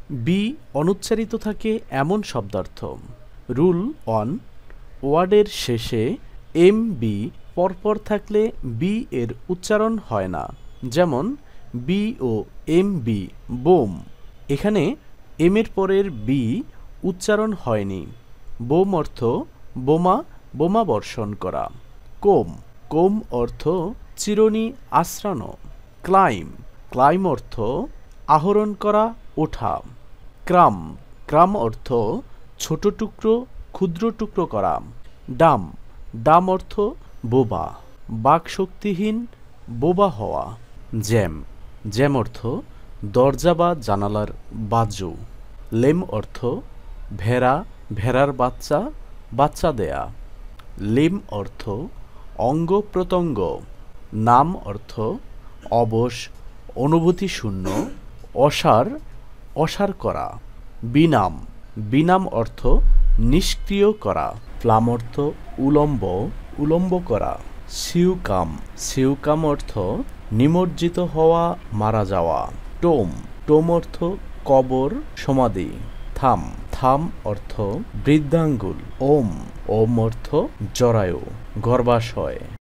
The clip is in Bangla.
বি অনুচ্চারিত থাকে এমন শব্দার্থ। রুল 1, ওয়ার্ডের শেষে এম বি পরপর থাকলে বি এর উচ্চারণ হয় না। যেমন বি ও এম বি বোম। এখানে এম এর পরের বি উচ্চারণ হয়নি। বোম অর্থ বোমা, বোমা বর্ষণ করা। কোম, কোম অর্থ চিরুনি আঁচড়ানো। ক্লাইম, ক্লাইম অর্থ আহরণ করা, ওঠা। ক্রাম, ক্রাম অর্থ ছোট টুকরো, ক্ষুদ্র টুকরো করা। ডাম, ডাম অর্থ বোবা, বাকশক্তিহীন, বোবা হওয়া। জ্যাম, জ্যাম অর্থ দরজা বা জানালার বাজু। লেম অর্থ ভেড়া, ভেড়ার বাচ্চা, বাচ্চা দেয়া। লিম অর্থ অঙ্গ প্রত্যঙ্গ। নাম অর্থ অবশ, অনুভূতিশূন্য, অসার, অসার করা। বিনাম, বিনাম অর্থ নিষ্ক্রিয় করা। ফ্লাম অর্থ উলম্ব, উলম্ব করা। সিউকাম, সিউকাম অর্থ নিমজ্জিত হওয়া, মারা যাওয়া। টোম, টোম অর্থ কবর, সমাধি। থাম, থাম অর্থ বৃদ্ধাঙ্গুল। ওম, ওম অর্থ জরায়ু, গর্ভাশয়।